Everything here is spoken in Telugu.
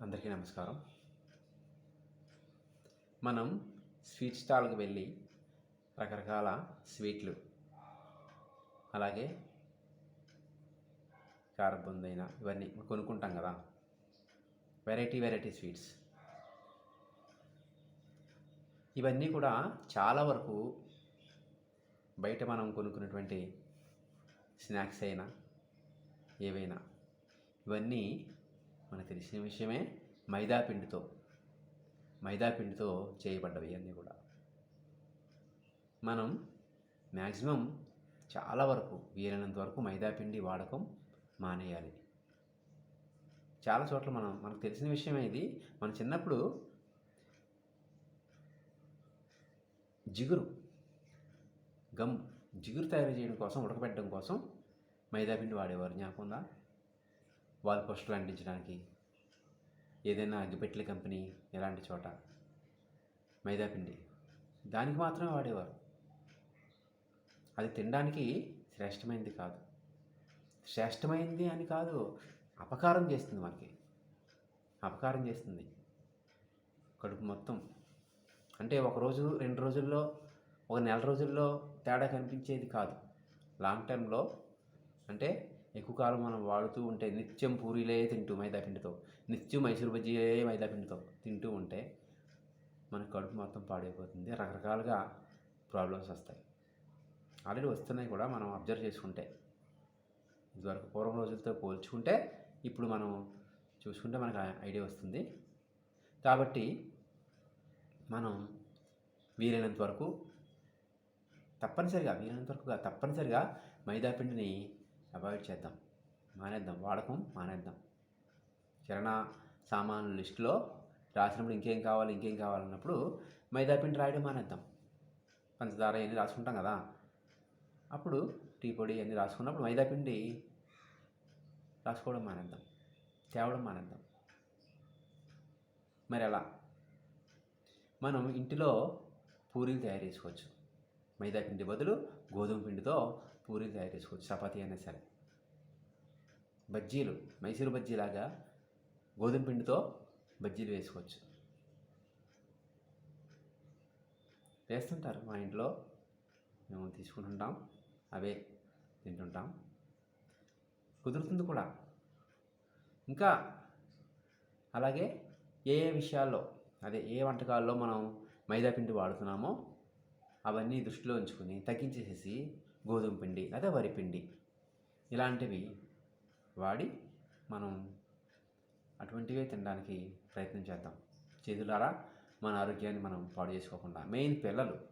అందరికీ నమస్కారం. మనం స్వీట్ స్టాల్‌కి వెళ్ళి రకరకాల స్వీట్లు, అలాగే కారబుందైన ఇవన్నీ కొనుక్కుంటాం గదా! Variety sweets. ఇవన్నీ కూడా చాలా వరకు బయట మనం కొనుక్కున్నటువంటి స్నాక్స్ అయినా, ఏవైనా ఇవన్నీ మనకు తెలిసిన విషయమే. మైదా పిండితో చేయబడ్డవి ఇవన్నీ కూడా. మనం మ్యాక్సిమం చాలా వరకు వీలైనంత వరకు మైదా పిండి వాడకం మానేయాలి. చాలా చోట్ల మనకు తెలిసిన విషయమే ఇది. మన చిన్నప్పుడు జిగురు తయారు చేయడం కోసం, ఉడకబెట్టడం కోసం మైదా పిండి వాడేవారు. జ్ఞాపకం ఉందా? వాల్ పోస్టర్లు అంటించడానికి, ఏదైనా అగ్గిపెట్టెల కంపెనీ ఎలాంటి చోట మైదా పిండి దానికి మాత్రమే వాడేవారు. అది తినడానికి శ్రేష్టమైనది కాదు. శ్రేష్టమైంది అని కాదు, అపకారం చేస్తుంది. అపకారం చేస్తుంది కడుపు మొత్తం. అంటే ఒకరోజు 2 రోజుల్లో, ఒక నెల రోజుల్లో తేడా కనిపించేది కాదు. లాంగ్ టర్మ్లో అంటే ఎక్కువ కాలం మనం వాడుతూ ఉంటే, నిత్యం పూరీలే తింటూ మైదాపిండితో, నిత్యం మైసూర్ బజ్జీలే మైదాపిండితో తింటూ ఉంటే మన కడుపు మొత్తం పాడైపోతుంది. రకరకాలుగా ప్రాబ్లమ్స్ వస్తాయి. ఆల్రెడీ వస్తున్నాయి కూడా. మనం అబ్జర్వ్ చేసుకుంటే, ఇదివరకు పూర్వం రోజులతో పోల్చుకుంటే ఇప్పుడు మనం చూసుకుంటే మనకు ఐడియా వస్తుంది. కాబట్టి మనం వీలైనంత వరకు తప్పనిసరిగా మైదా పిండిని అవాయిడ్ చేద్దాం, వాడకం మానేద్దాం. కిరాణా సామాన్ల లిస్టులో రాసినప్పుడు ఇంకేం కావాలన్నప్పుడు మైదా పిండి రాయడం మానేద్దాం. పంచదార ఇవన్నీ రాసుకుంటాం కదా, అప్పుడు టీ పొడి అన్నీ రాసుకున్నప్పుడు మైదా పిండి రాసుకోవడం మానేద్దాం, తేవడం మానేద్దాం. మరి ఎలా? మనం ఇంటిలో పూరీలు తయారు చేసుకోవచ్చు. మైదా పిండి బదులు గోధుమ పిండితో పూరీలు తయారు చేసుకోవచ్చు. చపాతీ అయినా సరే. బజ్జీలు, మైసూరు బజ్జీలాగా గోధుమ పిండితో బజ్జీలు వేసుకోవచ్చు. వేస్తుంటారు మా ఇంట్లో, మేము తీసుకుంటుంటాం, అవే తింటుంటాం. కుదురుతుంది కూడా. ఇంకా అలాగే ఏ విషయాల్లో, ఏ వంటకాల్లో మనం మైదా పిండి వాడుతున్నామో అవన్నీ దృష్టిలో ఉంచుకొని తగ్గించేసేసి గోధుమ పిండి లేదా వరిపిండి ఇలాంటివి వాడి మనం అటువంటివే తినడానికి ప్రయత్నం చేద్దాం. చేతులారా మన ఆరోగ్యాన్ని మనం పాడు చేసుకోకుండా. మెయిన్ పిల్లలు